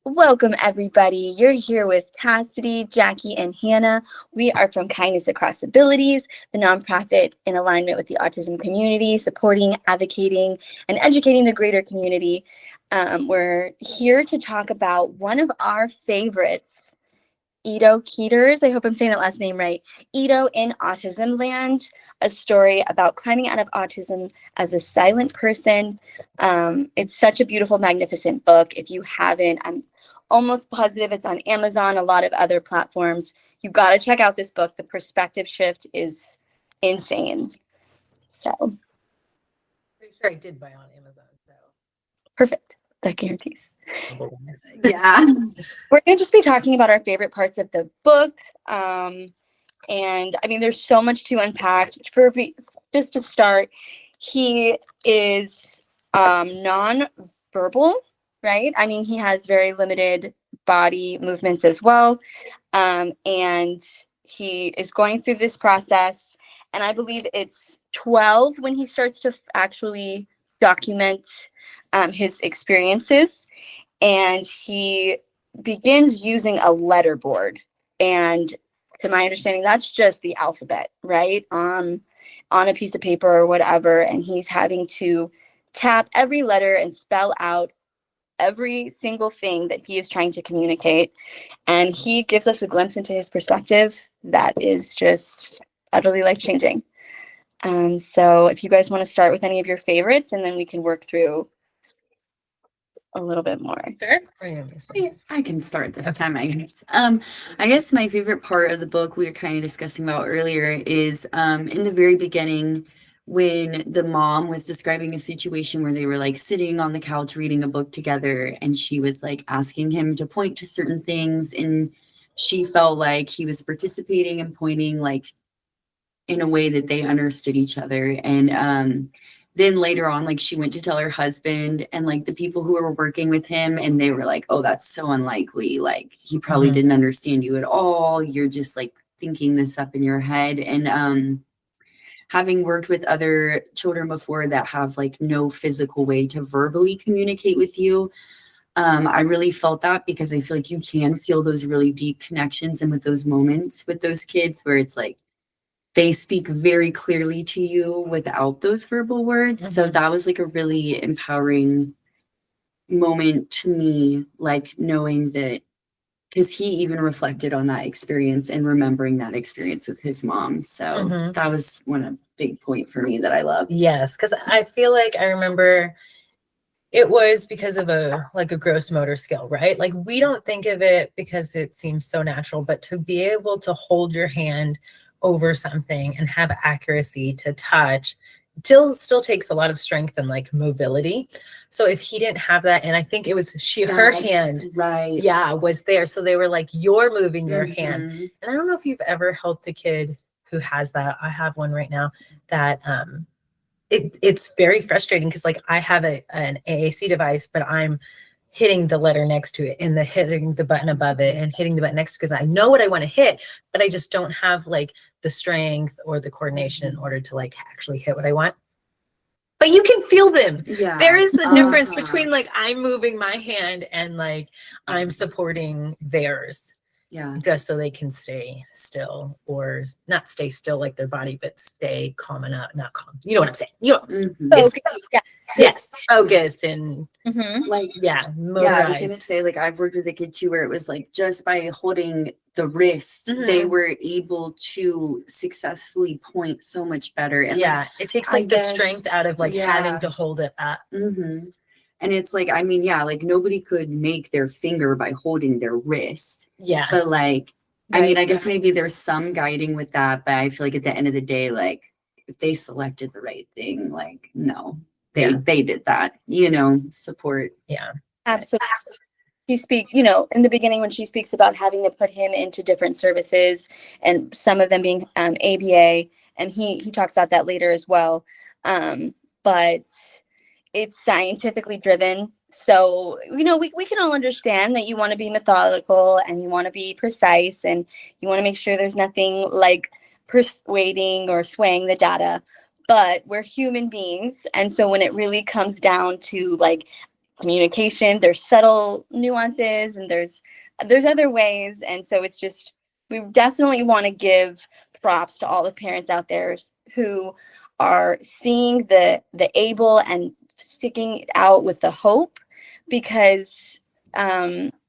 Welcome, everybody. You're here with Cassidy, Jackie, and Hannah. We are from Kindness Across Abilities, the nonprofit in alignment with the autism community, supporting, advocating, and educating the greater community. We're here to talk about one of our favorites, Ido Kedars. I hope I'm saying that last name right. Ido in Autismland, a story about climbing out of autism as a silent person. It's such a beautiful, magnificent book. If you haven't, I'm almost positive it's on Amazon, a lot of other platforms. You got to check out this book. The perspective shift is insane. So, Pretty sure I did buy on Amazon. So perfect. That guarantees. Yeah. We're going to just be talking about our favorite parts of the book. And I mean, there's so much to unpack. Just to start, he is non-verbal, right? I mean, he has very limited body movements as well. And he is going through this process. And I believe it's 12 when he starts to actually document his experiences. And he begins using a letterboard. And to my understanding, that's just the alphabet, right? On a piece of paper or whatever. And he's having to tap every letter and spell out every single thing that he is trying to communicate. And he gives us a glimpse into his perspective that is just utterly life-changing. So if you guys want to start with any of your favorites, and then we can work through a little bit more. sure. I can start this time, I guess. I guess my favorite part of the book we were kind of discussing about earlier is in the very beginning when the mom was describing a situation where they were like sitting on the couch reading a book together, and she was like asking him to point to certain things, and she felt like he was participating and pointing like in a way that they understood each other. And then later on, like she went to tell her husband and like the people who were working with him, and they were like, oh, that's so unlikely. Like he probably didn't understand you at all. You're just like thinking this up in your head. And having worked with other children before that have like no physical way to verbally communicate with you, I really felt that, because I feel like you can feel those really deep connections, and with those moments with those kids where it's like they speak very clearly to you without those verbal words. So that was like a really empowering moment to me, like knowing that, because he even reflected on that experience and remembering that experience with his mom. So that was one big point for me that I love. Yes, because I feel like I remember it was because of a gross motor skill, right? Like we don't think of it because it seems so natural, but to be able to hold your hand over something and have accuracy to touch still takes a lot of strength and like mobility. So if he didn't have that, and I think it was her hand, right? Yeah, was there. So they were like, you're moving your hand. And I don't know if you've ever helped a kid who has that. I have one right now that it's very frustrating because like I have an AAC device, but I'm hitting the letter next to it and hitting the button above it and hitting the button next, because I know what I want to hit, but I just don't have like the strength or the coordination in order to like actually hit what I want. But you can feel them. Yeah. There is a difference between like I'm moving my hand and like I'm supporting theirs. Yeah. Just so they can stay still, or not stay still like their body, but stay calm enough, not calm. You know what I'm saying? You know, Focus. yes, focus and like motorized. Yeah, I was gonna say, like I've worked with a kid too where it was like just by holding the wrist, they were able to successfully point so much better. And yeah, it takes like the strength out of like having to hold it up. And it's like, I mean, yeah, like nobody could make their finger by holding their wrist. Yeah. But like, I mean, I guess maybe there's some guiding with that, but I feel like at the end of the day, like if they selected the right thing, like, no, they did that, support. Yeah. Absolutely. She speaks, in the beginning when she speaks about having to put him into different services and some of them being ABA, and he talks about that later as well. But it's scientifically driven. So, we can all understand that you want to be methodical and you want to be precise and you want to make sure there's nothing like persuading or swaying the data. But we're human beings. And so when it really comes down to like communication, there's subtle nuances, and there's other ways. And so it's just, we definitely want to give props to all the parents out there who are seeing the able and sticking out with the hope, because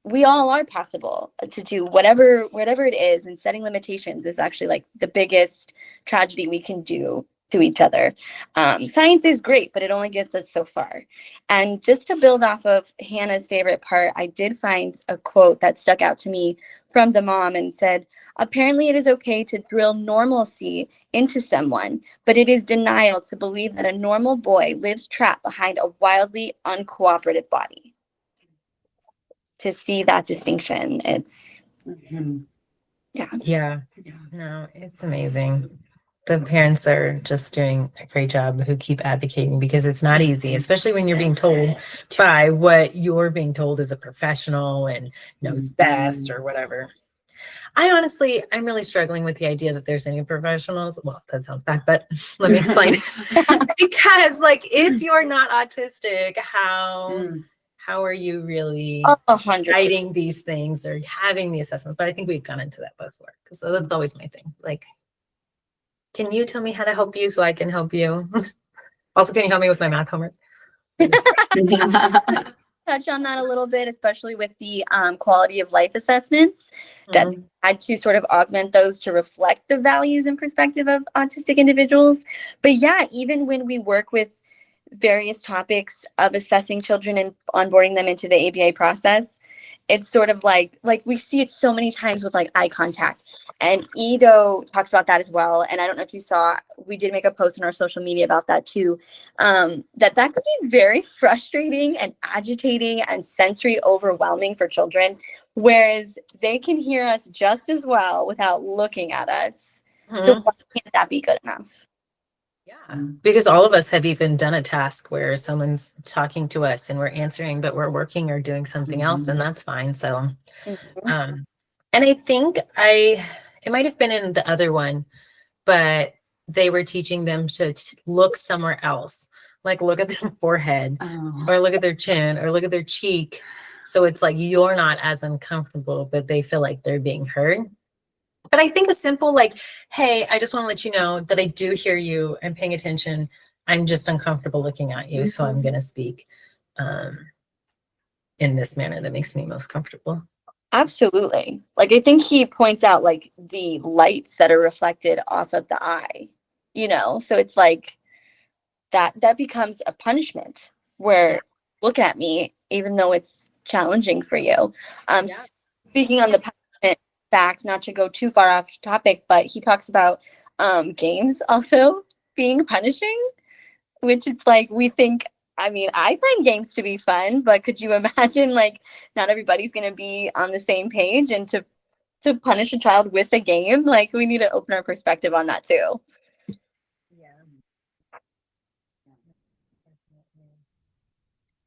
we all are possible to do whatever it is, and setting limitations is actually like the biggest tragedy we can do to each other. Science is great, but it only gets us so far. And just to build off of Hannah's favorite part, I did find a quote that stuck out to me from the mom, and said, apparently it is okay to drill normalcy into someone, but it is denial to believe that a normal boy lives trapped behind a wildly uncooperative body. To see that distinction, it's Yeah. No, it's amazing. The parents are just doing a great job who keep advocating, because it's not easy, especially when you're being told by what you're being told is a professional and knows best or whatever. I'm really struggling with the idea that there's any professionals. Well, that sounds bad, but let me explain. Because like, if you're not autistic, how are you really 100%. citing these things or having the assessment? But I think we've gone into that before, because that's always my thing. Like, can you tell me how to help you so I can help you? Also, can you help me with my math homework? Touch on that a little bit, especially with the quality of life assessments that had to sort of augment those to reflect the values and perspective of autistic individuals. But yeah, even when we work with various topics of assessing children and onboarding them into the ABA process, it's sort of like we see it so many times with like eye contact. And Ido talks about that as well. And I don't know if you saw, we did make a post on our social media about that too. That could be very frustrating and agitating and sensory overwhelming for children, whereas they can hear us just as well without looking at us. So why can't that be good enough? Yeah, because all of us have even done a task where someone's talking to us and we're answering, but we're working or doing something else, and that's fine. So, and I think it might have been in the other one, but they were teaching them to look somewhere else, like look at their forehead or look at their chin or look at their cheek. So it's like you're not as uncomfortable, but they feel like they're being heard. But I think a simple like, hey, I just want to let you know that I do hear you and paying attention. I'm just uncomfortable looking at you. So I'm going to speak in this manner that makes me most comfortable. Absolutely. Like, I think he points out like the lights that are reflected off of the eye, so it's like that becomes a punishment where look at me, even though it's challenging for you. Speaking on the punishment fact, not to go too far off topic, but he talks about games also being punishing, which it's like we think, I mean, I find games to be fun, but could you imagine like not everybody's going to be on the same page, and to punish a child with a game, like we need to open our perspective on that too.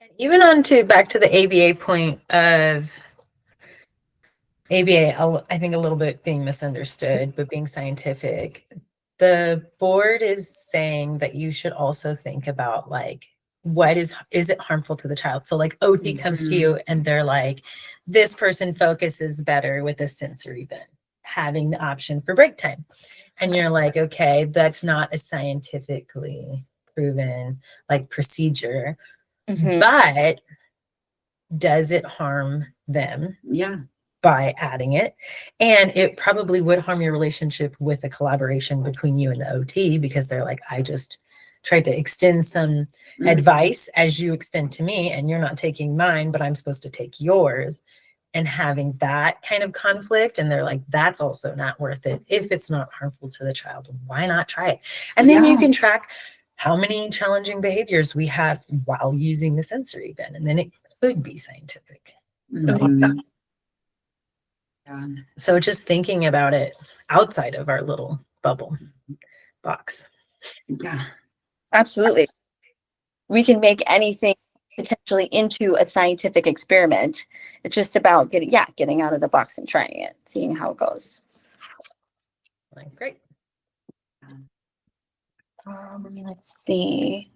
And even on to back to the ABA point of ABA, I think a little bit being misunderstood, but being scientific. The board is saying that you should also think about like, what is it harmful to the child? So like OT comes to you and they're like, this person focuses better with a sensory bin, having the option for break time. And you're like, okay, that's not a scientifically proven like procedure, but does it harm them? Yeah. By adding it? And it probably would harm your relationship with the collaboration between you and the OT, because they're like, I just tried to extend some advice as you extend to me, and you're not taking mine, but I'm supposed to take yours. And having that kind of conflict, and they're like, that's also not worth it. If it's not harmful to the child, why not try it? And then you can track how many challenging behaviors we have while using the sensory bin, and then it could be scientific. So just thinking about it outside of our little bubble box. Yeah, absolutely. We can make anything potentially into a scientific experiment. It's just about getting out of the box and trying it, seeing how it goes. Great. Let's see.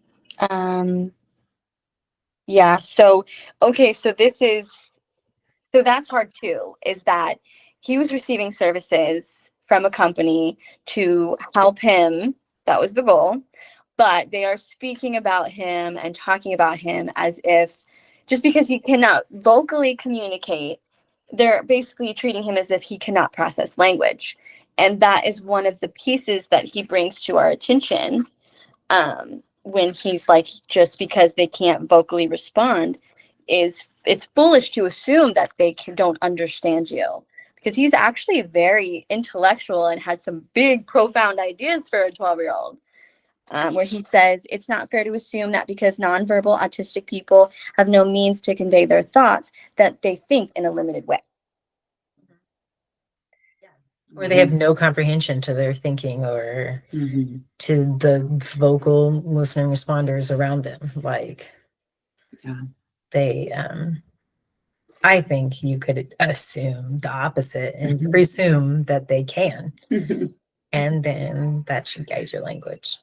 Yeah. So, okay. So that's hard too, is that he was receiving services from a company to help him. That was the goal. But they are speaking about him and talking about him as if just because he cannot vocally communicate, they're basically treating him as if he cannot process language. And that is one of the pieces that he brings to our attention, when he's like, just because they can't vocally respond, is it's foolish to assume that don't understand you, because he's actually very intellectual and had some big profound ideas for a 12-year-old, where he says it's not fair to assume that because nonverbal autistic people have no means to convey their thoughts, that they think in a limited way. Or they have no comprehension to their thinking or to the vocal listening responders around them. Like, they, I think you could assume the opposite and presume that they can. And then that should guide your language.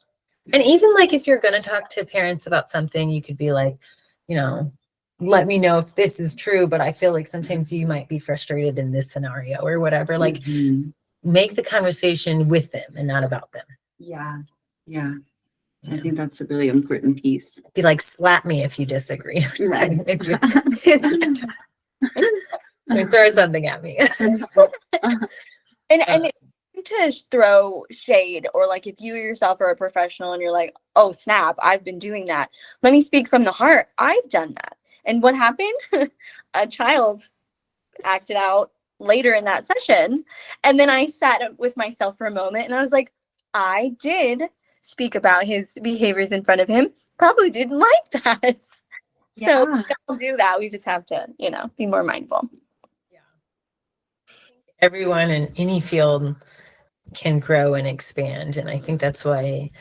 And even like if you're going to talk to parents about something, you could be like, you know, let me know if this is true, but I feel like sometimes you might be frustrated in this scenario or whatever. Like, make the conversation with them and not about them. Yeah. I think that's a really important piece. Be like, slap me if you disagree. Right. Throw something at me. And to throw shade, or like if you yourself are a professional and you're like, oh snap, I've been doing that. Let me speak from the heart. I've done that. And what happened? A child acted out later in that session. And then I sat with myself for a moment and I was like, I did speak about his behaviors in front of him. Probably didn't like that. So we all do that. We just have to, be more mindful. Yeah. Everyone in any field can grow and expand. And I think that's why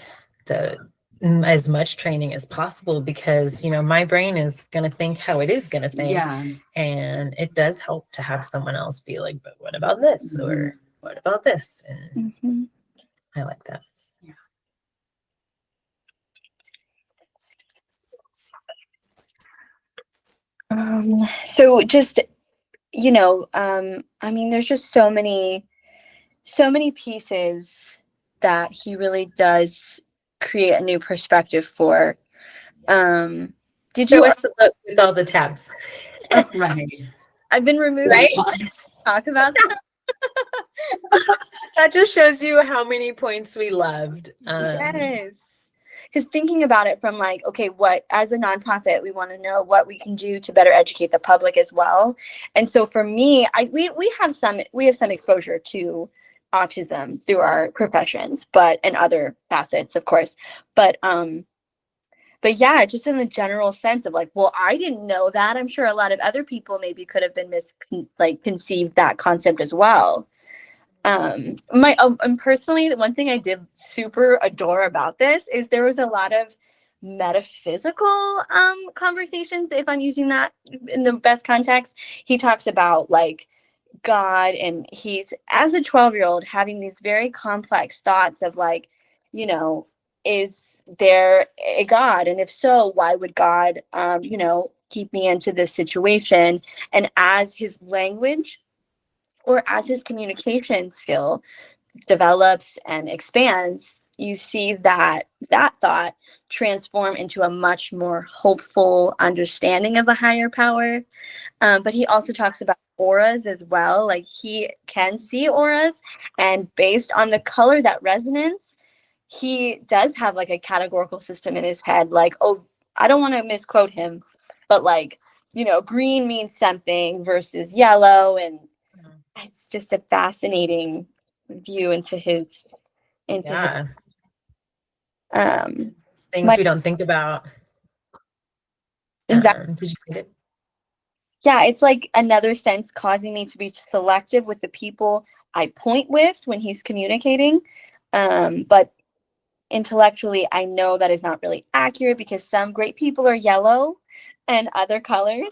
as much training as possible, because my brain is going to think how it is going to think, and it does help to have someone else be like, but what about this, or what about this? And I like that. So just I mean, there's just so many pieces that he really does create a new perspective for. Did you with all the tabs? Right. I've been removed. Right? Talk about that. That just shows you how many points we loved. Yes. Because thinking about it from like, okay, what as a nonprofit, we want to know what we can do to better educate the public as well. And so for me, we have some exposure to autism through our professions, and other facets, of course. But yeah, just in the general sense of like, well, I didn't know that. I'm sure a lot of other people maybe could have been conceived that concept as well. And personally, the one thing I did super adore about this is there was a lot of metaphysical conversations, if I'm using that in the best context. He talks about like God, and he's, as a 12-year-old, having these very complex thoughts of like, is there a God? And if so, why would God, keep me into this situation? And as his language or as his communication skill develops and expands, you see that thought transform into a much more hopeful understanding of a higher power. But he also talks about auras as well. Like, he can see auras, and based on the color that resonance, he does have like a categorical system in his head. Like, oh, I don't want to misquote him, but like, green means something versus yellow. And it's just a fascinating view into his things we don't think about. Did you think it? Yeah, it's like another sense causing me to be selective with the people I point with when he's communicating. But intellectually, I know that is not really accurate, because some great people are yellow and other colors.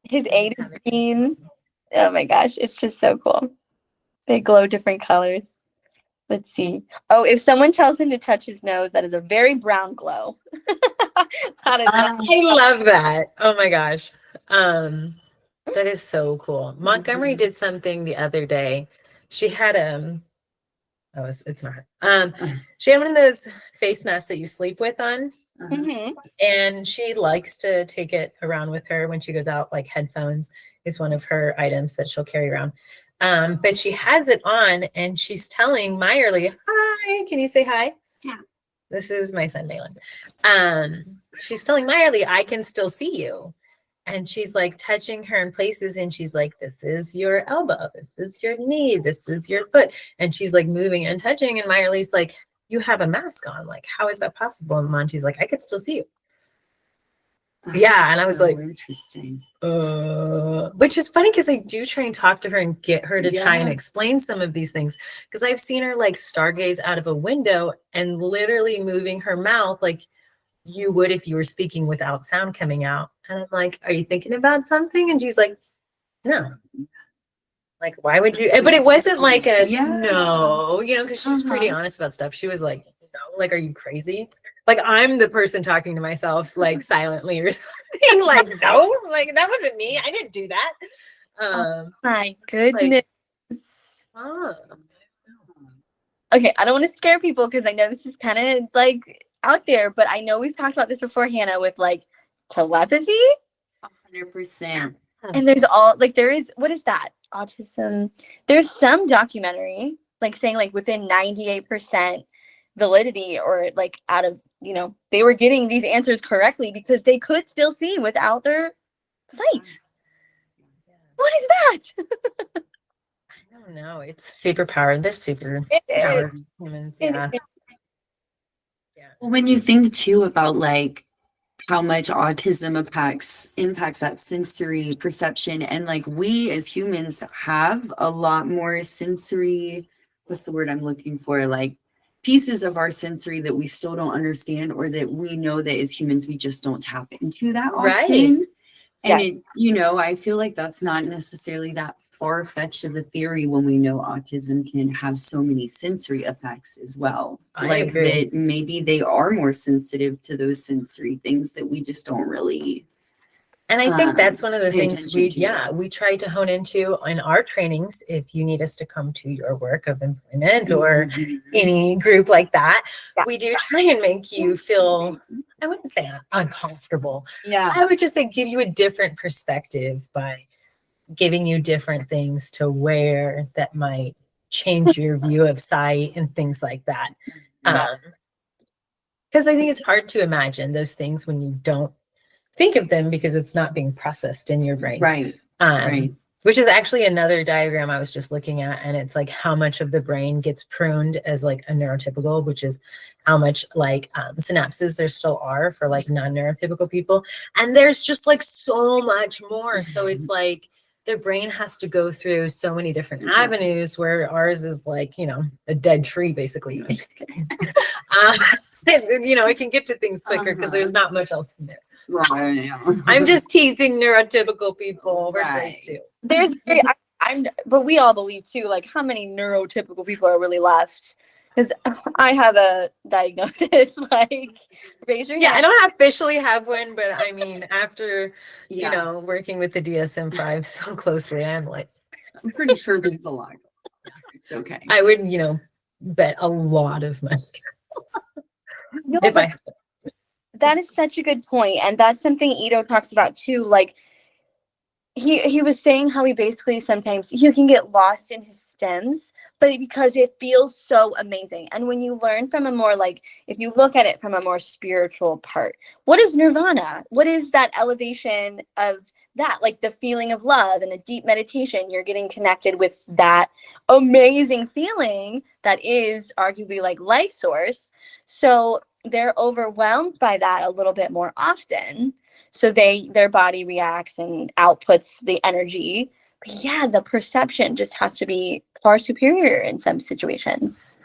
His aid is green. Oh my gosh, it's just so cool. They glow different colors. Let's see. Oh, if someone tells him to touch his nose, that is a very brown glow. That is I love that. Oh my gosh. That is so cool. Montgomery did something the other day. She had oh, it's not her. She had one of those face masks that you sleep with on, Mhm. and she likes to take it around with her when she goes out. Like headphones is one of her items that she'll carry around. But she has it on, and she's telling Meyerly, "Hi, can you say hi?" Yeah. This is my son, Malin. She's telling Meyerly, "I can still see you." And she's like touching her in places, and she's like, "This is your elbow, this is your knee, this is your foot." And she's like moving and touching, and Meyerly's like, "You have a mask on. Like, how is that possible?" And Monty's like, "I could still see you." Yeah, and I was like, interesting. Which is funny because I do try and talk to her and get her to try and explain some of these things, because I've seen her like stargaze out of a window and literally moving her mouth like you would if you were speaking without sound coming out. And I'm like, "Are you thinking about something?" And she's like, "No." Like, why would you? But it wasn't like a no, because she's pretty honest about stuff. She was like, "No, like, are you crazy?" Like, I'm the person talking to myself, like, silently or something. Like, no, like, that wasn't me. I didn't do that. My goodness. Oh, Okay, I don't want to scare people because I know this is kind of like out there, but I know we've talked about this before, Hannah, with like telepathy. 100%. And there's all like there is what is that? Autism. There's some documentary like saying like within 98% validity, or like out of, they were getting these answers correctly because they could still see without their sight. What is that? I don't know. It's superpowered. They're super powered humans. Yeah. Well, when you think too about like how much autism impacts that sensory perception, and like we as humans have a lot more sensory, what's the word I'm looking for, like pieces of our sensory that we still don't understand, or that we know that as humans we just don't tap into that often. And I feel like that's not necessarily that far-fetched of a theory when we know autism can have so many sensory effects as well. I agree. That maybe they are more sensitive to those sensory things that we just don't really. And I think that's one of the pay things attention we try to hone into in our trainings. If you need us to come to your work of employment or any group like that, we do try and make you feel, I wouldn't say uncomfortable. Yeah. I would just say give you a different perspective by giving you different things to wear that might change your view of sight and things like that. Because I think it's hard to imagine those things when you don't think of them, because it's not being processed in your brain. Right. Which is actually another diagram I was just looking at, and it's like how much of the brain gets pruned as like a neurotypical, which is how much like synapses there still are for like non-neurotypical people. And there's just like so much more. So it's like their brain has to go through so many different avenues, where ours is like, a dead tree, basically. I'm just kidding. It can get to things quicker because there's not much else in there. Right. I'm just teasing neurotypical people. We're great too. There's but we all believe too, like how many neurotypical people are really left? Because I have a diagnosis. Like, raise your hand. Yeah, I don't officially have one, but I mean, after working with the DSM-5 so closely, I'm like, I'm pretty sure there's a lot. It's okay. I would, bet a lot of money. No, that is such a good point, and that's something Ido talks about too. Like, he was saying how he basically sometimes you can get lost in his stems, but because it feels so amazing. And when you learn from a more like, if you look at it from a more spiritual part, what is nirvana? What is that elevation of that? Like the feeling of love and a deep meditation, you're getting connected with that amazing feeling that is arguably like life source. So they're overwhelmed by that a little bit more often. So their body reacts and outputs the energy. But yeah, the perception just has to be far superior in some situations.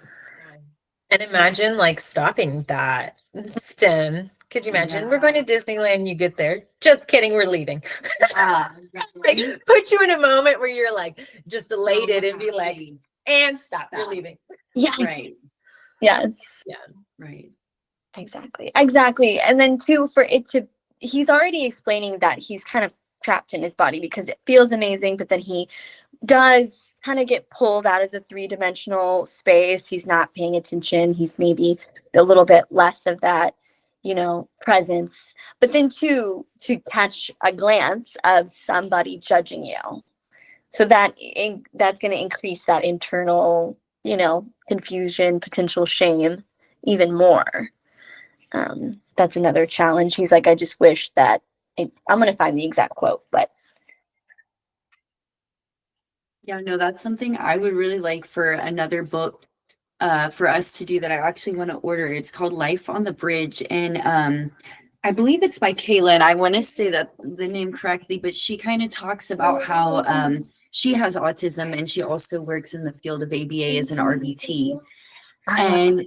And imagine like stopping that stem. Could you imagine? We're going to Disneyland, you get there. Just kidding, we're leaving. Like put you in a moment where you're like just elated and be like, and stop, we're leaving. Yes. Right. Yes. Yeah. Right. Exactly. And then too, for it to, he's already explaining that he's kind of trapped in his body because it feels amazing, but then he does kind of get pulled out of the three-dimensional space. He's not paying attention. He's maybe a little bit less of that, presence. But then too, to catch a glance of somebody judging you. So that's going to increase that internal, confusion, potential shame even more. That's another challenge. He's like, I just wish that I'm going to find the exact quote, but Yeah, no, that's something I would really like for another book for us to do that I actually want to order. It's called Life on the Bridge. And I believe it's by Kayla, and I want to say that the name correctly, but she kind of talks about how she has autism and she also works in the field of ABA as an RBT. And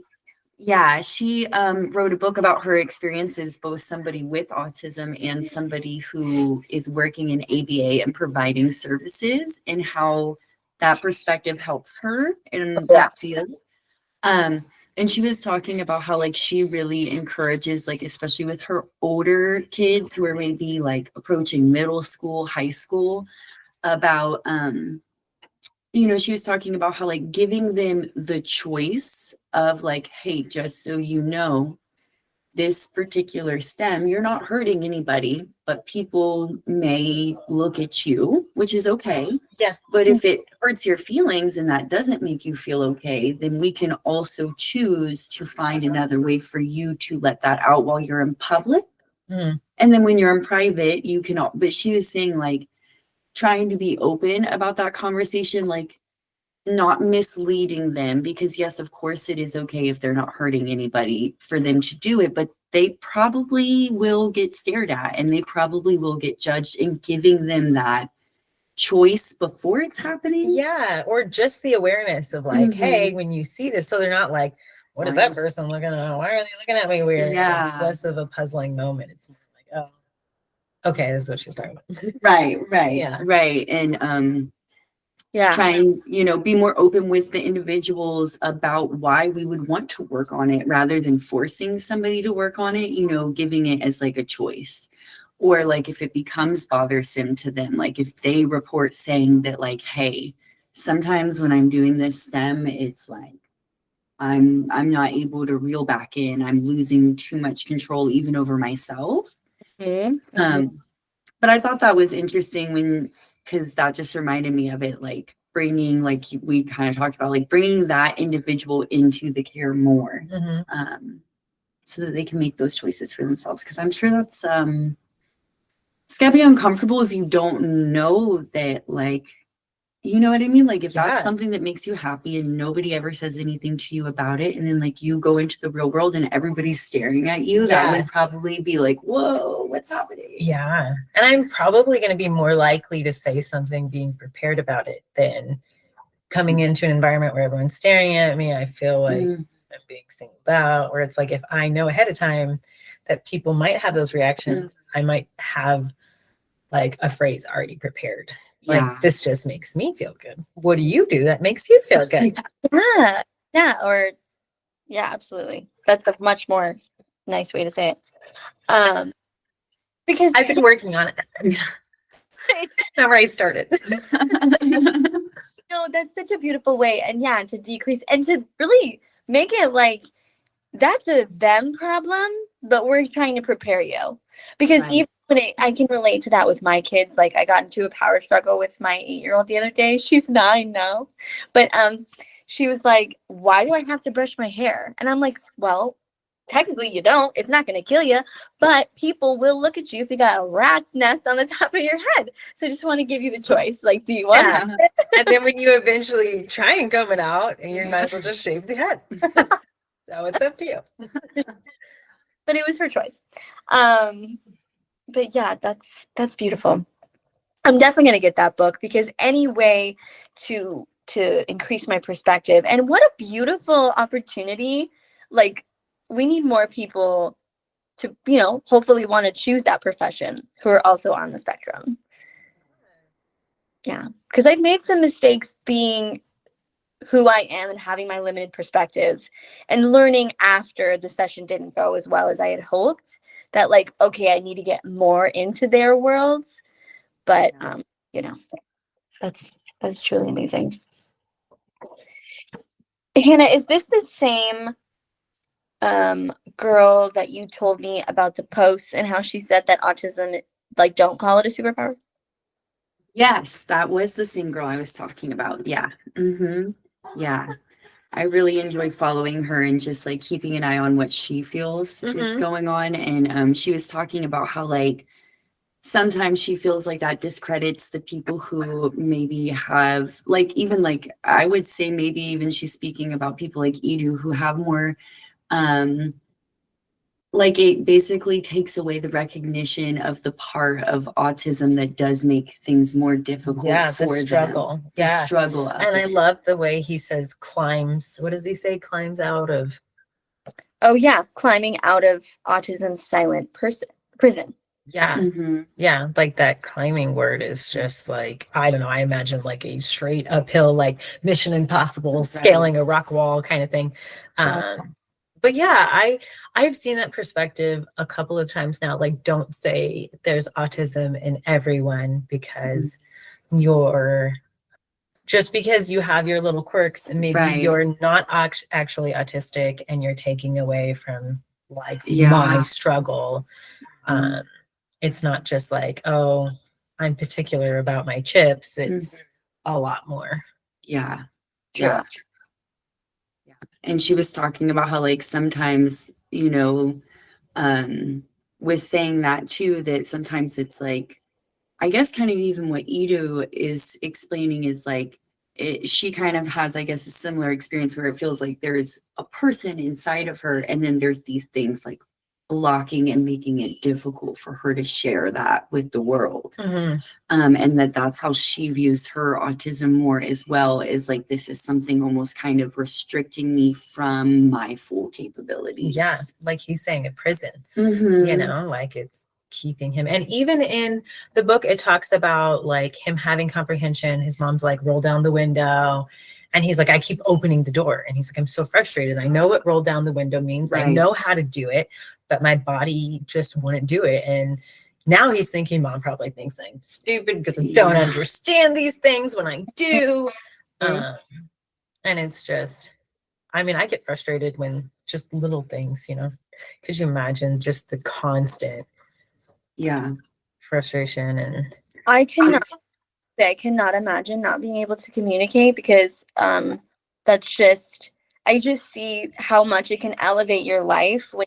yeah, she wrote a book about her experiences, both somebody with autism and somebody who is working in ABA and providing services, and how that perspective helps her in that field. And she was talking about how like she really encourages, like especially with her older kids who are maybe like approaching middle school, high school, about she was talking about how like giving them the choice of like, hey, just so you know, this particular STEM, you're not hurting anybody, but people may look at you, which is okay. Yeah. But if it hurts your feelings and that doesn't make you feel okay, then we can also choose to find another way for you to let that out while you're in public. Mm. And then when you're in private, you can, but she was saying like trying to be open about that conversation, like not misleading them, because yes, of course it is okay if they're not hurting anybody for them to do it, but they probably will get stared at and they probably will get judged, and giving them that choice before it's happening. Yeah, or just the awareness of like, hey, when you see this, so they're not like, what is that person looking at? Why are they looking at me weird? Yeah. It's less of a puzzling moment. It's more like, oh, okay, this is what she was talking about. Right. Yeah. Right. And trying, be more open with the individuals about why we would want to work on it rather than forcing somebody to work on it, giving it as like a choice. Or like if it becomes bothersome to them, like if they report saying that like, hey, sometimes when I'm doing this STEM, it's like I'm not able to reel back in. I'm losing too much control even over myself. Mm-hmm. But I thought that was interesting because that just reminded me of it, like bringing, like we kind of talked about, like bringing that individual into the care more, so that they can make those choices for themselves. Because I'm sure that's it's gotta be uncomfortable if you don't know that, like, you know what I mean? Like if that's something that makes you happy and nobody ever says anything to you about it, and then like you go into the real world and everybody's staring at you, that would probably be like, whoa, what's happening? Yeah. And I'm probably going to be more likely to say something being prepared about it than coming into an environment where everyone's staring at me. I feel like I'm being singled out, where it's like, if I know ahead of time that people might have those reactions, I might have like a phrase already prepared. Like, this just makes me feel good. What do you do that makes you feel good? Yeah, absolutely. That's a much more nice way to say it. Because I've been working on it. It's not where I started. No, that's such a beautiful way. And to decrease and to really make it like that's a them problem, but we're trying to prepare you. Because even when I can relate to that with my kids. Like I got into a power struggle with my 8-year-old the other day. She's 9 now. But she was like, why do I have to brush my hair? And I'm like, well, technically you don't. It's not going to kill you, but people will look at you if you got a rat's nest on the top of your head. So I just want to give you the choice. Like, do you want it? And then when you eventually try and comb it out, and you might as well just shave the head. So it's up to you. But it was her choice. But yeah, that's beautiful. I'm definitely going to get that book, because any way to increase my perspective, and what a beautiful opportunity. Like, we need more people to, hopefully want to choose that profession who are also on the spectrum. Yeah. Because I've made some mistakes being who I am and having my limited perspective and learning after the session didn't go as well as I had hoped that like, okay, I need to get more into their worlds. But, you know, that's truly amazing. Hannah, is this the same girl that you told me about the posts and how she said that autism, like, don't call it a superpower? Yes, that was the same girl I was talking about. Yeah. Yeah. I really enjoy following her and just like keeping an eye on what she feels is going on. And she was talking about how like sometimes she feels like that discredits the people who maybe have like even like I would say maybe even she's speaking about people like Ido who have more like it basically takes away the recognition of the part of autism that does make things more difficult the for struggle. them. The struggle. And I love the way he says climbs. What does he say? Climbs out of. Oh yeah, climbing out of autism's silent prison. Yeah. Yeah. Like that climbing word is just like, I don't know. I imagine like a straight uphill, like Mission Impossible, scaling a rock wall kind of thing. But yeah, I've seen that perspective a couple of times now. Like, don't say there's autism in everyone because just because you have your little quirks and maybe you're not actually autistic and you're taking away from like my struggle. It's not just like, oh, I'm particular about my chips. It's a lot more. Yeah. And she was talking about how like sometimes, you know, was saying that too, that sometimes it's like, I guess kind of even what Ido is explaining is like, she kind of has, I guess, a similar experience where it feels like there's a person inside of her, and then there's these things like blocking and making it difficult for her to share that with the world. And that's how she views her autism more as well, is like this is something almost kind of restricting me from my full capabilities. Yeah, like he's saying a prison, you know, like it's keeping him. And even in the book, it talks about like him having comprehension. His mom's like, roll down the window. And he's like, I keep opening the door. And he's like, I'm so frustrated. I know what roll down the window means. I know how to do it, but my body just wouldn't do it. And now he's thinking, mom probably thinks I'm stupid because I don't understand these things when I do. And it's just, I mean, I get frustrated when just little things, you know, could you imagine just the constant frustration? And I cannot imagine not being able to communicate because that's just, I just see how much it can elevate your life when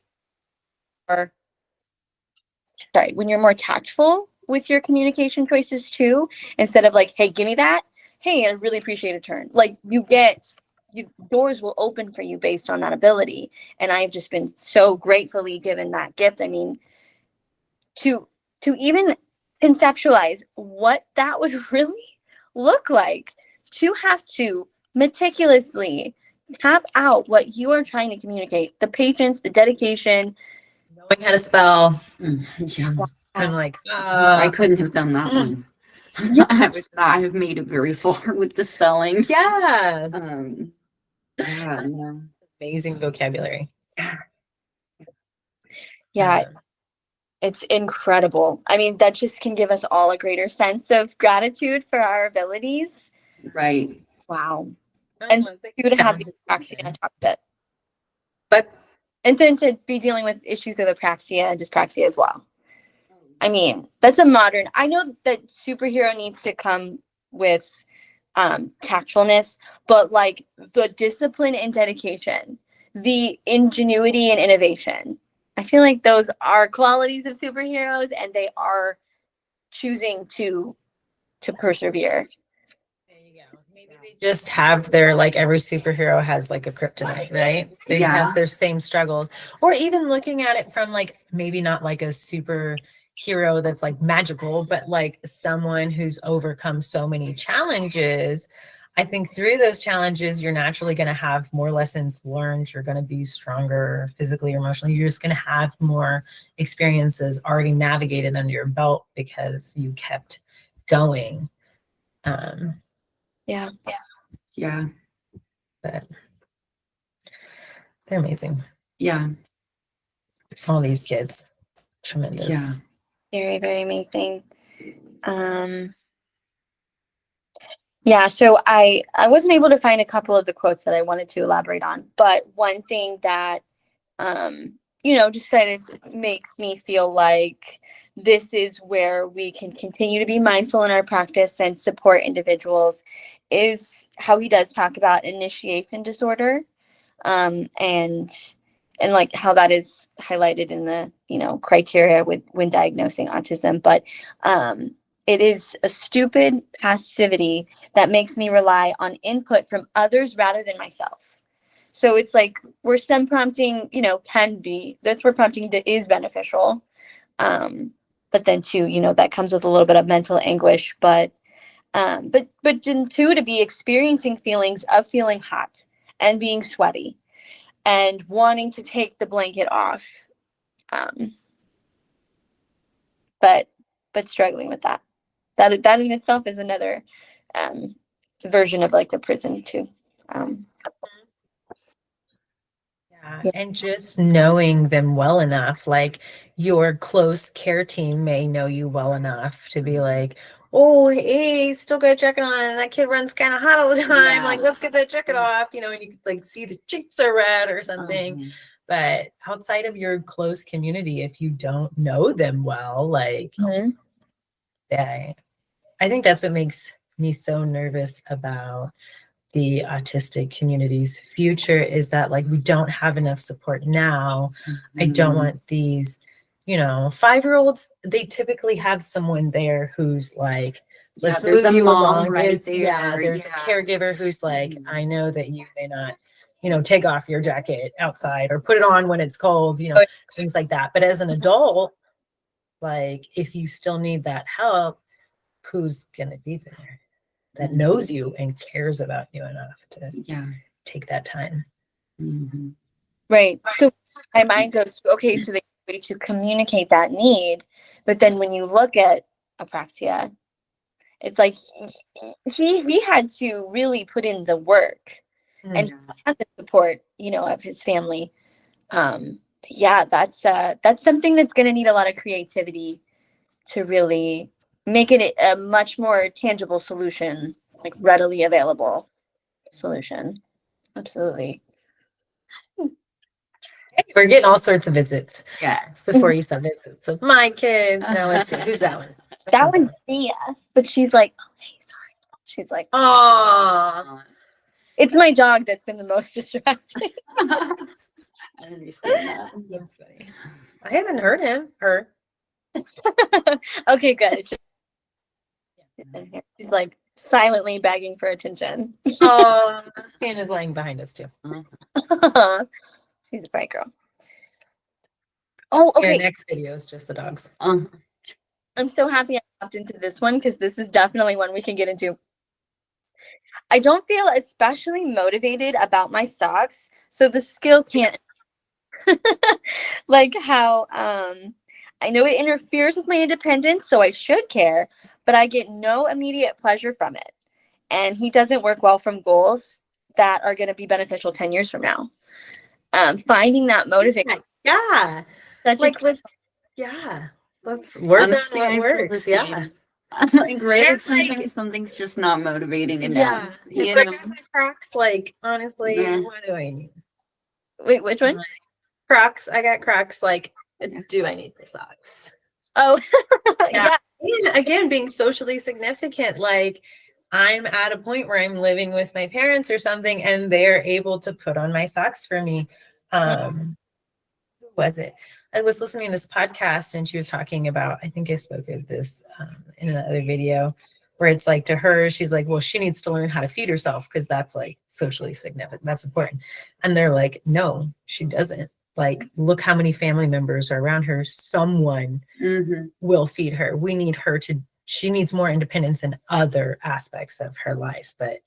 you're more tactful with your communication choices too, instead of like, hey, give me that. Hey, I really appreciate a turn. Like doors will open for you based on that ability. And I've just been so gratefully given that gift. I mean, to even conceptualize what that would really look like, to have to meticulously tap out what you are trying to communicate, the patience, the dedication, knowing how to spell. I'm like, I couldn't have done that one. I have made it very far with the spelling. Amazing vocabulary. It's incredible. I mean, that just can give us all a greater sense of gratitude for our abilities. Right. Wow. And you to have the apraxia on top of it. But and then to be dealing with issues of apraxia and dyspraxia as well. I mean, that's a modern, I know that superhero needs to come with tactfulness, but like the discipline and dedication, the ingenuity and innovation, I feel like those are qualities of superheroes, and they are choosing to persevere. There you go. Maybe they just have their, like every superhero has like a kryptonite, right? They have their same struggles. Or even looking at it from like maybe not like a superhero that's like magical, but like someone who's overcome so many challenges. I think through those challenges, you're naturally going to have more lessons learned. You're going to be stronger physically or emotionally. You're just going to have more experiences already navigated under your belt because you kept going. Yeah. But they're amazing. Yeah. All these kids, tremendous. Yeah. Very, very amazing. Yeah, so I wasn't able to find a couple of the quotes that I wanted to elaborate on, but one thing that just kind of makes me feel like this is where we can continue to be mindful in our practice and support individuals is how he does talk about initiation disorder, and like how that is highlighted in the criteria with when diagnosing autism. But it is a stupid passivity that makes me rely on input from others rather than myself. So it's like where stem prompting, can be, that's where prompting is beneficial. But then too, that comes with a little bit of mental anguish, but then too, to be experiencing feelings of feeling hot and being sweaty and wanting to take the blanket off. But struggling with that. That in itself is another version of like the prison too. Yeah, and just knowing them well enough, like your close care team may know you well enough to be like, oh, hey, still got checking on, and that kid runs kind of hot all the time. Like, let's get that check it off, and you could like see the cheeks are red or something. But outside of your close community, if you don't know them well, like, yeah, I think that's what makes me so nervous about the autistic community's future, is that like we don't have enough support now. I don't want these 5-year-olds, they typically have someone there who's like, let's there's move a you mom along. right There's there. a caregiver who's like, I know that you may not take off your jacket outside or put it on when it's cold, things like that. But as an adult, like if you still need that help, who's gonna be there that knows you and cares about you enough to take that time? Right. So my mind goes, okay, so they way to communicate that need, but then when you look at apraxia, it's like he had to really put in the work and have the support, of his family. Yeah, that's something that's going to need a lot of creativity to really make it a much more tangible solution, like readily available solution. Absolutely. We're getting all sorts of visits. Yeah. Before you said visits of my kids. Now let's see. Who's that one? That one's Thea, but she's like, oh, hey, sorry. She's like, oh, it's my dog that's been the most distracting. I understand that. That's funny. I haven't heard her. Okay, good. It's just in here. She's like silently begging for attention. Oh, Sienna's lying behind us too. She's a bright girl. Oh, okay. Your next video is just the dogs. I'm so happy I popped into this one because this is definitely one we can get into. I don't feel especially motivated about my socks, so the skill can't. Like how I know it interferes with my independence, so I should care, but I get no immediate pleasure from it. And he doesn't work well from goals that are going to be beneficial 10 years from now. Finding that motivation. Yeah. Let's work Honestly, on what I feel works. the Yeah. same. I'm like, right? It's like- Something's just not motivating Yeah. enough. It's like I have my Crocs, like honestly, what do I need? Wait, which one? Crocs. I got Crocs. Like, do I need the socks? Oh, yeah. And again, being socially significant, like I'm at a point where I'm living with my parents or something, and they're able to put on my socks for me. Who was it? I was listening to this podcast, and she was talking about, I think I spoke of this in another video, where it's like to her, she's like, well, she needs to learn how to feed herself because that's like socially significant. That's important. And they're like, no, she doesn't. Like, look how many family members are around her. Someone will feed her. We need her to, she needs more independence in other aspects of her life. But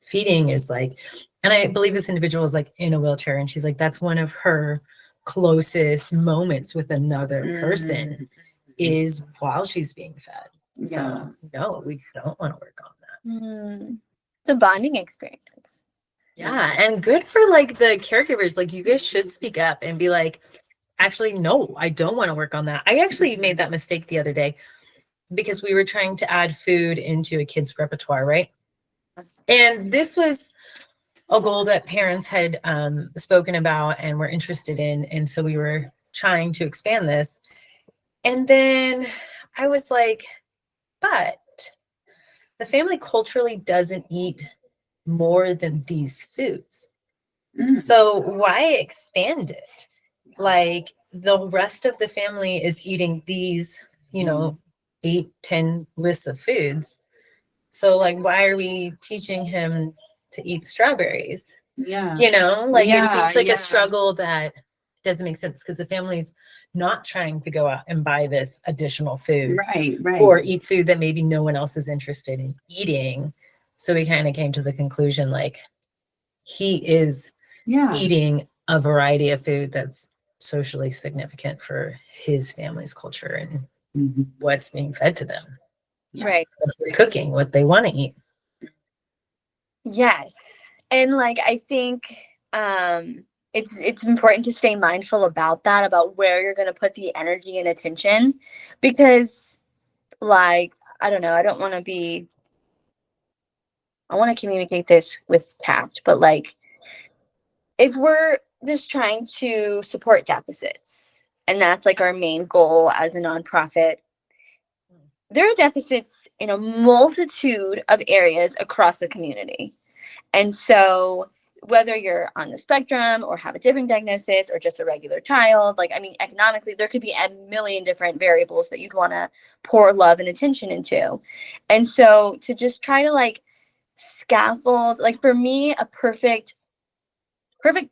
feeding is like, and I believe this individual is like in a wheelchair, and she's like, that's one of her closest moments with another person is while she's being fed. So no, we don't want to work on that. It's a bonding experience. Yeah, and good for like the caregivers. Like, you guys should speak up and be like, actually, no, I don't want to work on that. I actually made that mistake the other day because we were trying to add food into a kid's repertoire, right? And this was a goal that parents had spoken about and were interested in. And so we were trying to expand this. And then I was like, but the family culturally doesn't eat more than these foods. Mm. So why expand it? Like, the rest of the family is eating these, 8, 10 lists of foods. So like, why are we teaching him to eat strawberries? Yeah. Like, it Yeah, seems like yeah. a struggle that doesn't make sense because the family's not trying to go out and buy this additional food Right, or right. eat food that maybe no one else is interested in eating. So we kind of came to the conclusion, like, he is Yeah. eating a variety of food that's socially significant for his family's culture and Mhm. what's being fed to them, Yeah. Right. what they're cooking, what they want to eat. Yes. And like I think it's important to stay mindful about that, about where you're going to put the energy and attention, because like I don't know, I want to communicate this with tact, but like if we're just trying to support deficits and that's like our main goal as a nonprofit, there are deficits in a multitude of areas across the community. And so, whether you're on the spectrum or have a different diagnosis or just a regular child, like, I mean, economically, there could be a million different variables that you'd want to pour love and attention into. And so, to just try to like scaffold, like for me, a perfect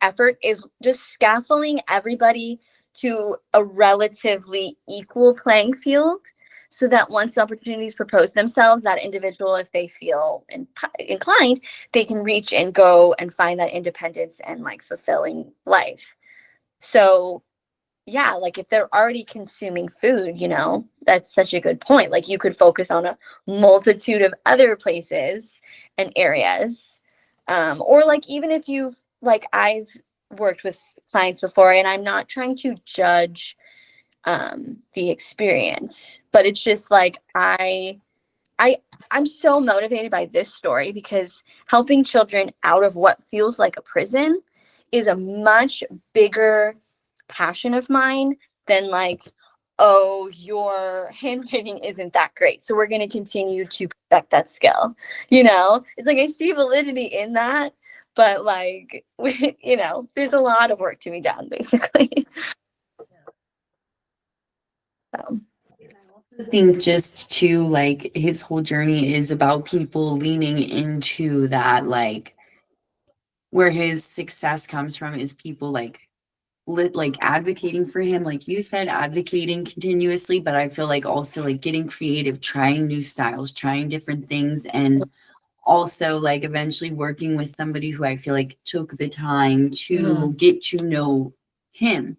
effort is just scaffolding everybody to a relatively equal playing field so that once opportunities propose themselves, that individual, if they feel inclined, they can reach and go and find that independence and like fulfilling life. So yeah, like if they're already consuming food, that's such a good point. Like you could focus on a multitude of other places and areas. Or like even if I've worked with clients before and I'm not trying to judge the experience, but it's just like I I'm so motivated by this story because helping children out of what feels like a prison is a much bigger passion of mine than like, oh, your handwriting isn't that great, so we're going to continue to perfect that skill. It's like I see validity in that, but like there's a lot of work to be done basically. So I think just to like his whole journey is about people leaning into that, like where his success comes from is people like advocating for him, like you said, advocating continuously, but I feel like also like getting creative, trying new styles, trying different things, and also like eventually working with somebody who I feel like took the time to get to know him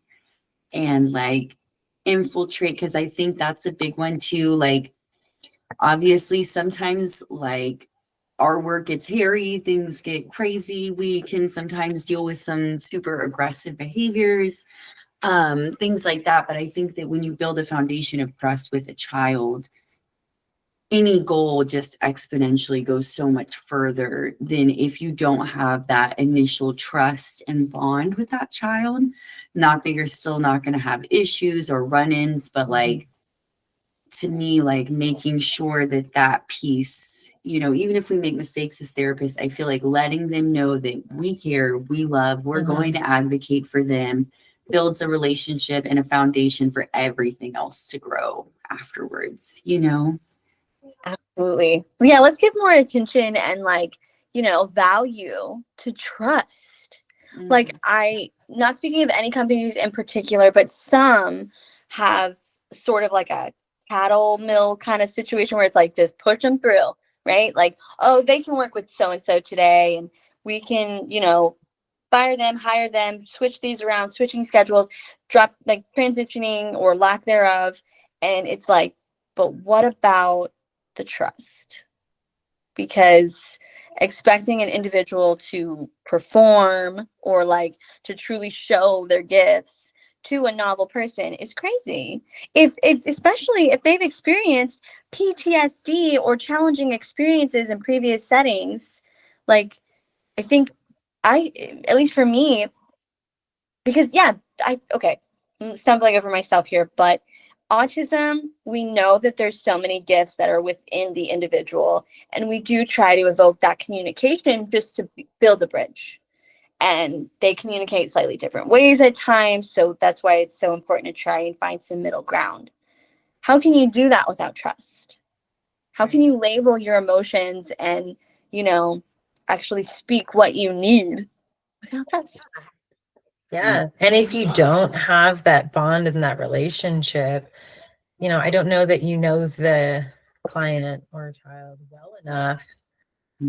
and like infiltrate, because I think that's a big one too. Like obviously sometimes like our work gets hairy, things get crazy, we can sometimes deal with some super aggressive behaviors, things like that. But I think that when you build a foundation of trust with a child, any goal just exponentially goes so much further than if you don't have that initial trust and bond with that child. Not that you're still not going to have issues or run-ins, but like to me, like making sure that that piece, even if we make mistakes as therapists, I feel like letting them know that we care, we love, we're going to advocate for them, builds a relationship and a foundation for everything else to grow afterwards. absolutely. Yeah, let's give more attention and like, value to trust. Like not speaking of any companies in particular, but some have sort of like a cattle mill kind of situation where it's like just push them through, right? Like, oh, they can work with so and so today and we can, fire them, hire them, switch these around, switching schedules, drop like transitioning or lack thereof. And it's like, but what about the trust? because expecting an individual to perform or like to truly show their gifts to a novel person is crazy. If especially if they've experienced PTSD or challenging experiences in previous settings, like I think at least for me, because yeah, I'm stumbling over myself here, but autism, we know that there's so many gifts that are within the individual, and we do try to evoke that communication just to build a bridge. And they communicate slightly different ways at times, so that's why it's so important to try and find some middle ground. How can you do that without trust? How can you label your emotions and, actually speak what you need without trust? Yeah. And if you don't have that bond in that relationship, I don't know that you know the client or child well enough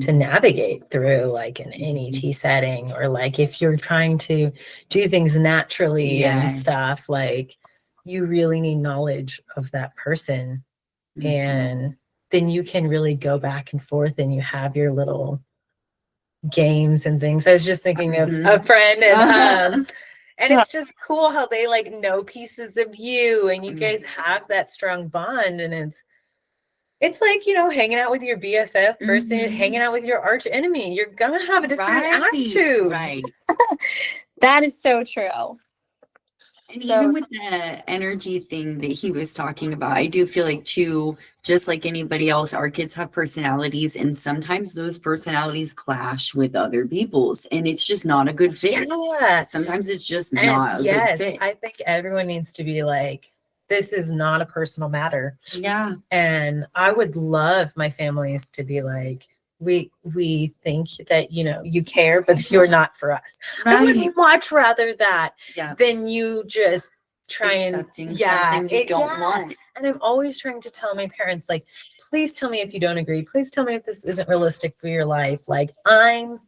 to navigate through like an NET setting, or like if you're trying to do things naturally and stuff, like you really need knowledge of that person. And then you can really go back and forth and you have your little games and things. I was just thinking of a friend and it's just cool how they like know pieces of you and you guys have that strong bond. And it's like, hanging out with your BFF versus hanging out with your arch enemy. You're gonna have a different attitude. Right. That is so true. And even with the energy thing that he was talking about, I do feel like too, just like anybody else, our kids have personalities, and sometimes those personalities clash with other people's, and it's just not a good fit. Yeah. Sometimes it's just not a good fit. I think everyone needs to be like, this is not a personal matter. Yeah. And I would love my families to be like, we think that, you care, but you're not for us. Right. I would much rather that Yeah. than you just try Accepting and something you don't want. And I'm always trying to tell my parents, like, please tell me if you don't agree. Please tell me if this isn't realistic for your life. Like, I'm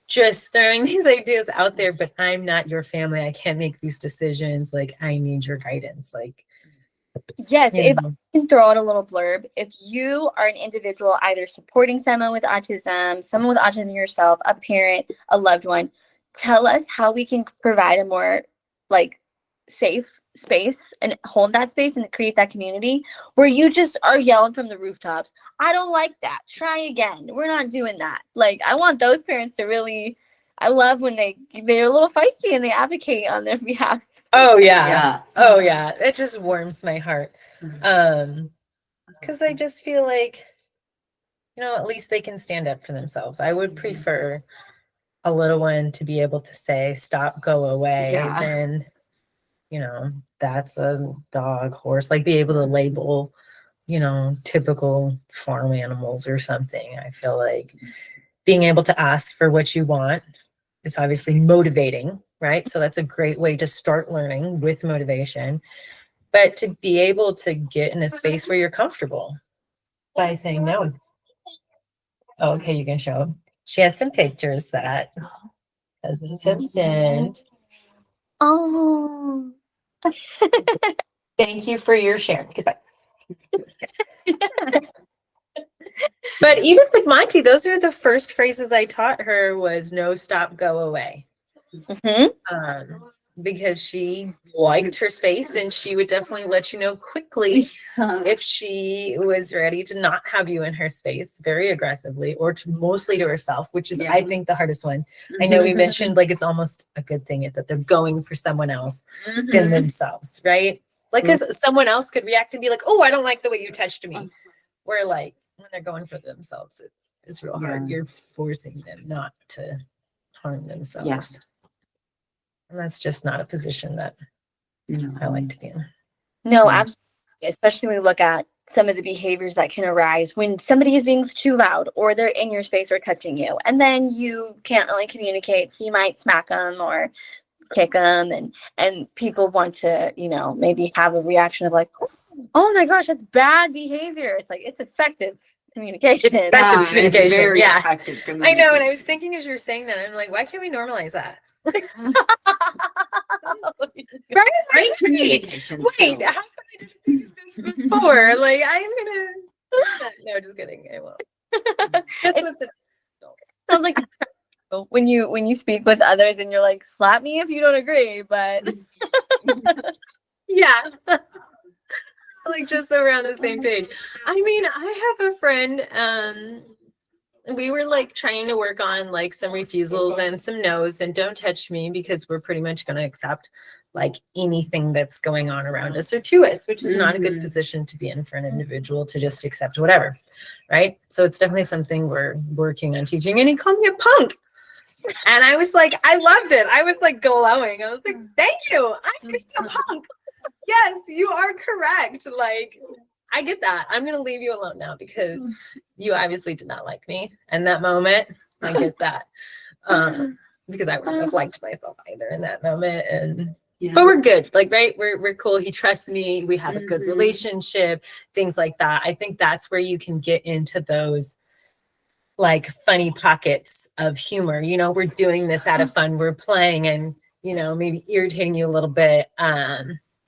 just throwing these ideas out there, but I'm not your family. I can't make these decisions. Like, I need your guidance. Like, yes, if I can throw out a little blurb, if you are an individual either supporting someone with autism yourself, a parent, a loved one, tell us how we can provide a more like safe space and hold that space and create that community where you just are yelling from the rooftops. I don't like that. Try again. We're not doing that. Like, I want those parents to really, I love when they're a little feisty and they advocate on their behalf. Oh yeah. Oh yeah. It just warms my heart. Because I just feel like, at least they can stand up for themselves. I would prefer a little one to be able to say, stop, go away, than, that's a dog, horse, like be able to label, typical farm animals or something. I feel like being able to ask for what you want is obviously motivating, right? So that's a great way to start learning with motivation. But to be able to get in a space where you're comfortable by saying no. Oh, okay, you can show them. She has some pictures that cousins have sent. Oh. Thank you for your sharing. Goodbye. But even with Monty, those are the first phrases I taught her was no, stop, go away. Because she liked her space and she would definitely let you know quickly if she was ready to not have you in her space very aggressively or mostly to herself, which is, I think, the hardest one. I know we mentioned like it's almost a good thing that they're going for someone else than themselves, right? Like, because someone else could react and be like, oh, I don't like the way you touched me. Where like when they're going for themselves, it's real hard. You're forcing them not to harm themselves. Yeah. And that's just not a position that I like to be in. No, absolutely. Especially when we look at some of the behaviors that can arise when somebody is being too loud or they're in your space or touching you. And then you can't really communicate. So you might smack them or kick them. And people want to, maybe have a reaction of like, oh my gosh, that's bad behavior. It's like, it's effective communication. It's effective communication. It's very effective communication. I know. And I was thinking as you're saying that, I'm like, why can't we normalize that? Right? Communication. Wait, how come I didn't think of this before? Like, I'm gonna. No, just kidding. I won't. That's It what the sounds like when you speak with others and you're like, slap me if you don't agree, but yeah. Like just so we're on the same page. I mean, I have a friend, we were like trying to work on like some refusals and some no's and don't touch me because we're pretty much going to accept like anything that's going on around us or to us, which is not a good position to be in for an individual to just accept whatever. Right. So it's definitely something we're working on teaching. And he called me a punk. And I was like, I loved it. I was like glowing. I was like, thank you. I'm just a punk. Yes, you are correct. Like, I get that. I'm going to leave you alone now because you obviously did not like me in that moment. I get that. Because I wouldn't have liked myself either in that moment. And but we're good. Like, right? We're cool. He trusts me. We have a good relationship, things like that. I think that's where you can get into those like funny pockets of humor. You know, we're doing this out of fun. We're playing and, you know, maybe irritating you a little bit.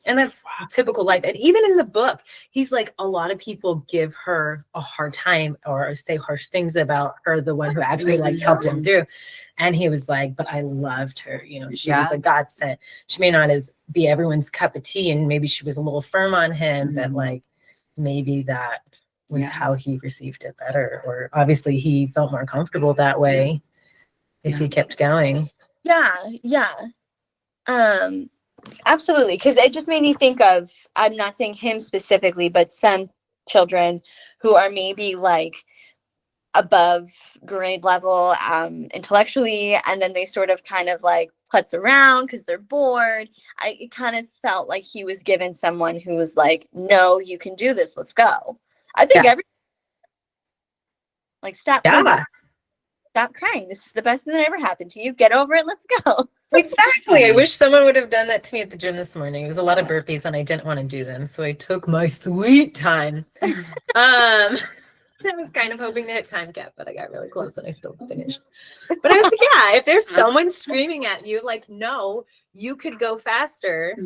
And that's typical life. And even in the book, he's like, a lot of people give her a hard time or say harsh things about her, the one who actually like helped him through. And he was like, but I loved her. You know, she was a godsend. She may not be everyone's cup of tea, and maybe she was a little firm on him, but like maybe that was how he received it better. Or obviously he felt more comfortable that way if he kept going. Yeah. Absolutely. Because it just made me think of, I'm not saying him specifically, but some children who are maybe like above grade level intellectually, and then they sort of kind of like putz around because they're bored. It kind of felt like he was given someone who was like, no, you can do this, let's go. I think like stop crying, this is the best thing that ever happened to you, get over it, let's go. Exactly. I wish someone would have done that to me at the gym this morning. It was a lot of burpees and I didn't want to do them, so I took my sweet time. I was kind of hoping to hit time cap, but I got really close and I still finished. But I was like, yeah, if there's someone screaming at you, like, no, you could go faster,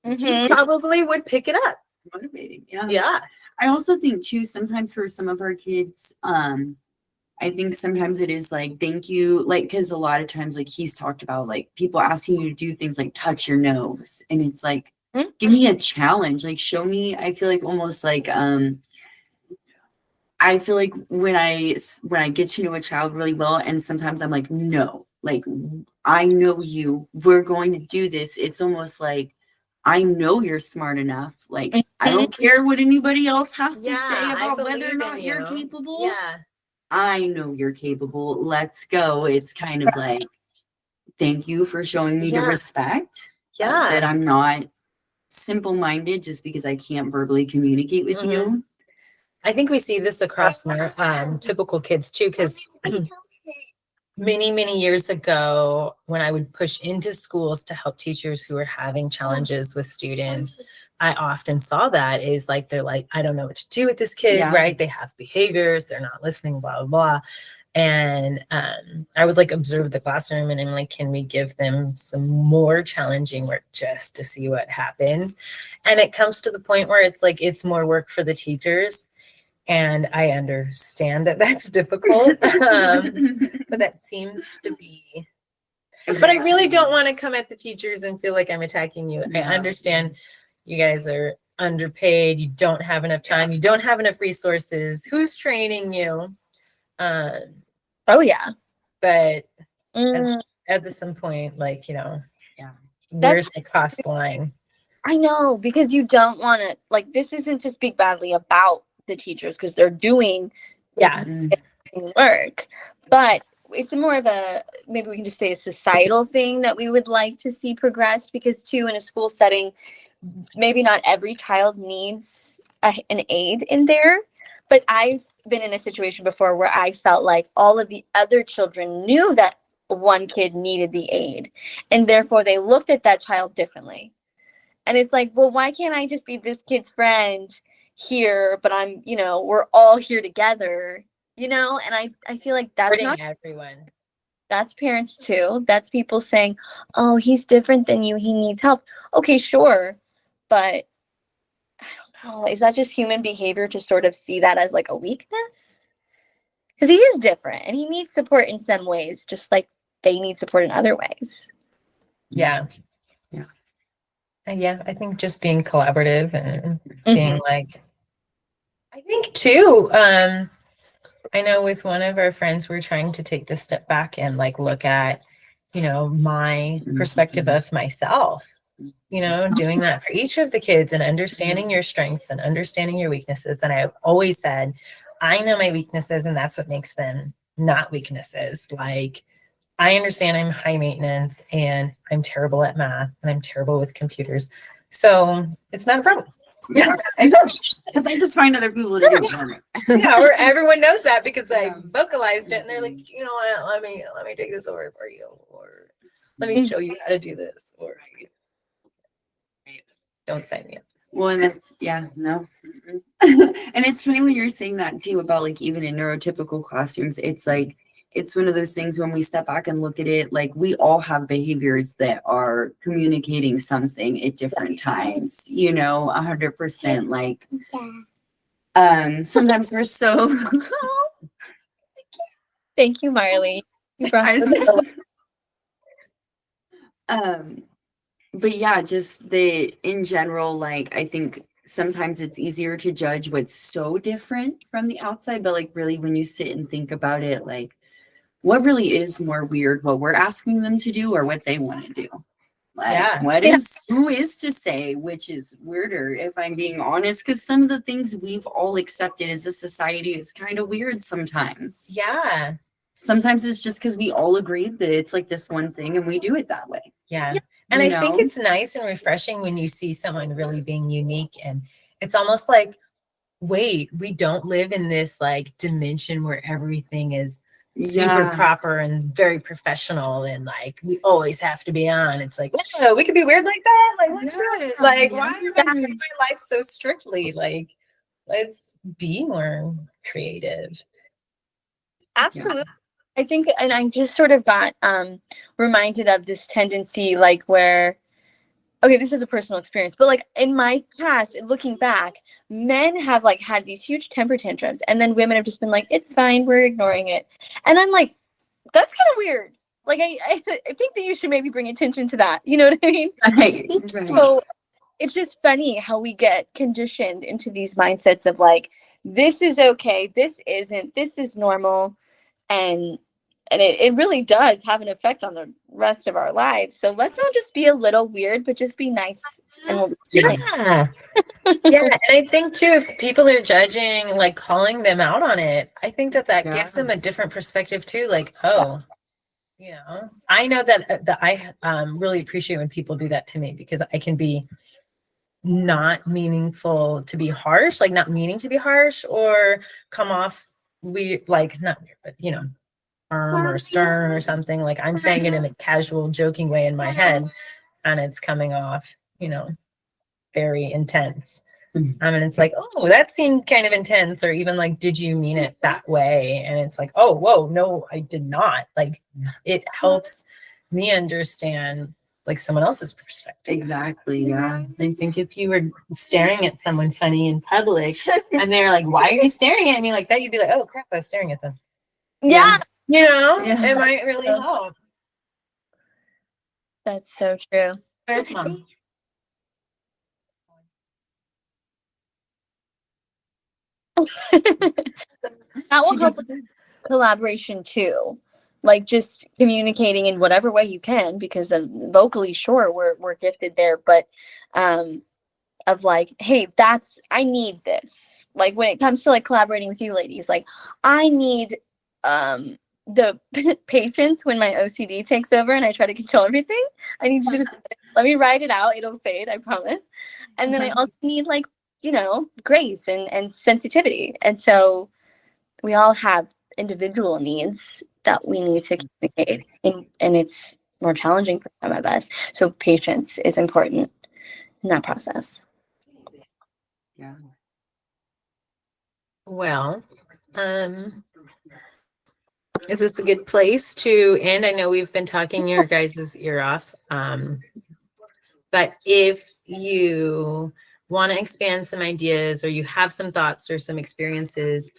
you probably would pick it up. It's motivating. Yeah. I also think too, sometimes for some of our kids, I think sometimes it is like, thank you, like, because a lot of times, like he's talked about, like people asking you to do things like touch your nose, and it's like, give me a challenge, like show me. I feel like almost like I feel like when I get to know a child really well, and sometimes I'm like, no, like I know you, we're going to do this. It's almost like, I know you're smart enough. Like I don't care what anybody else has to say about whether or not you're capable. Yeah. I know you're capable. Let's go. It's kind of like, thank you for showing me the respect. That I'm not simple-minded just because I can't verbally communicate with you. I think we see this across typical kids too, because many years ago, when I would push into schools to help teachers who were having challenges with students, I often saw that is like, they're like, I don't know what to do with this kid, right? They have behaviors, they're not listening, blah, blah, blah. And I would like observe the classroom and I'm like, can we give them some more challenging work just to see what happens? And it comes to the point where it's like, it's more work for the teachers. And I understand that that's difficult, but that seems to be. But I really don't want to come at the teachers and feel like I'm attacking you. I understand you guys are underpaid. You don't have enough time. You don't have enough resources. Who's training you? Oh yeah. But at some point, like, you know, where's the cost line? I know, because you don't want to, like, this isn't to speak badly about the teachers because they're doing work, but it's more of a, maybe we can just say a societal thing that we would like to see progressed, because too, in a school setting, maybe not every child needs an aid in there. But I've been in a situation before where I felt like all of the other children knew that one kid needed the aid, and therefore they looked at that child differently. And it's like, well, why can't I just be this kid's friend here? But I'm, you know, we're all here together, you know? And I feel like that's not everyone. That's parents too. That's people saying, oh, he's different than you, he needs help. Okay, sure. But I don't know. Is that just human behavior to sort of see that as like a weakness? because he is different and he needs support in some ways, just like they need support in other ways. Yeah. Yeah. Yeah, I think just being collaborative and Mhm. being like, I think too, I know with one of our friends, we're trying to take this step back and like look at, you know, my perspective of myself, you know, doing that for each of the kids and understanding your strengths and understanding your weaknesses. And I've always said, I know my weaknesses and that's what makes them not weaknesses. Like, I understand I'm high maintenance and I'm terrible at math and I'm terrible with computers. So it's not a problem. Yeah, I know. Because I just find other people to do it for me. Yeah, or everyone knows that because I Yeah. vocalized it and they're like, you know what, let me take this over for you, or let me show you how to do this, or don't sign me up. Well, and that's, yeah, no. And it's funny when you're saying that too about like even in neurotypical classrooms, it's like, it's one of those things when we step back and look at it, like we all have behaviors that are communicating something at different times, you know, 100%. Like, sometimes we're so, Thank you, Marley. You brought um, but yeah, just the in general, like I think sometimes it's easier to judge what's so different from the outside, but like really when you sit and think about it, like what really is more weird, what we're asking them to do or what they want to do? Like Yeah. who is to say which is weirder, if I'm being honest, because some of the things we've all accepted as a society is kind of weird sometimes. Yeah. Sometimes it's just because we all agreed that it's like this one thing and we do it that way. Yeah. And You I think know? it's nice and refreshing when you see someone really being unique, and it's almost like, wait, we don't live in this like dimension where everything is super Yeah. proper and very professional and like we always have to be on. It's like, no, we could be weird like that. Like, let's do it. Like, why am I living my life so strictly? Like, let's be more creative. Absolutely. I think, and I just sort of got reminded of this tendency, like where, okay, this is a personal experience, but like in my past, looking back, men have like had these huge temper tantrums, and then women have just been like, it's fine, we're ignoring it. And I'm like, that's kind of weird. Like, I think that you should maybe bring attention to that. You know what I mean? Right. So it's just funny how we get conditioned into these mindsets of like, this is okay, this isn't, this is normal. And it really does have an effect on the rest of our lives. So let's not just be a little weird, but just be nice and we'll be fine. Yeah. Yeah. And I think too, if people are judging, like calling them out on it, I think that gives them a different perspective too. Like, oh, you know, I know that I really appreciate when people do that to me, because I can be not meaningful to be harsh, like not meaning to be harsh or come off weird, like not weird, but you know, firm or stern or something. Like I'm saying it in a casual, joking way in my head, and it's coming off, you know, very intense. And it's like, oh, that seemed kind of intense, or even like, did you mean it that way? And it's like, oh, whoa, no, I did not. Like, it helps me understand like someone else's perspective. Exactly. Yeah. I think if you were staring at someone funny in public and they're like, why are you staring at me like that? You'd be like, oh crap, I was staring at them. Yeah. You know, Yeah. it might really help. That's so true. Where's mom? That will help with collaboration too. Like just communicating in whatever way you can, because vocally, sure, we're gifted there, but of like, hey, I need this. Like when it comes to like collaborating with you ladies, like I need the patience when my OCD takes over and I try to control everything. I need to just let me write it out. It'll fade, I promise. And then I also need like, you know, grace and sensitivity. And so we all have individual needs that we need to communicate, and it's more challenging for some of us. So patience is important in that process. Yeah. Well, is this a good place to end? I know we've been talking your guys' ear off. But if you want to expand some ideas, or you have some thoughts or some experiences,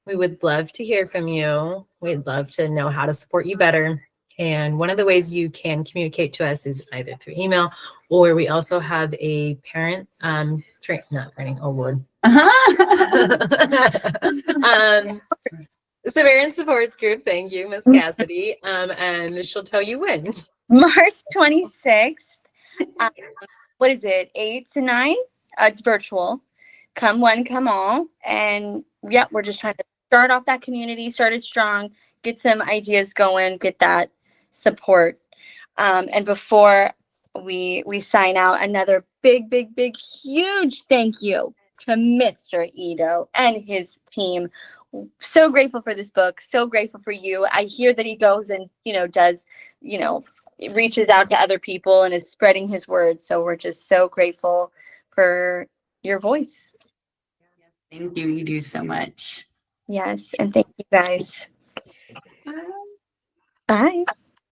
We would love to hear from you. We'd love to know how to support you better. And one of the ways you can communicate to us is either through email, or we also have a parent not training, oh Lord. It's the parent supports group. Thank you, Miss Cassidy. And she'll tell you when. March 26th. What is it? 8 to 9? It's virtual. Come one, come all. And yeah, we're just trying to start off that community, start it strong, get some ideas going, get that support. And before we sign out, another big, huge thank you to Mr. Ido and his team. So grateful for this book. So grateful for you. I hear that he goes and, does, reaches out to other people and is spreading his word. So we're just so grateful for your voice. Thank you. You do so much. Yes. And thank you guys. Bye.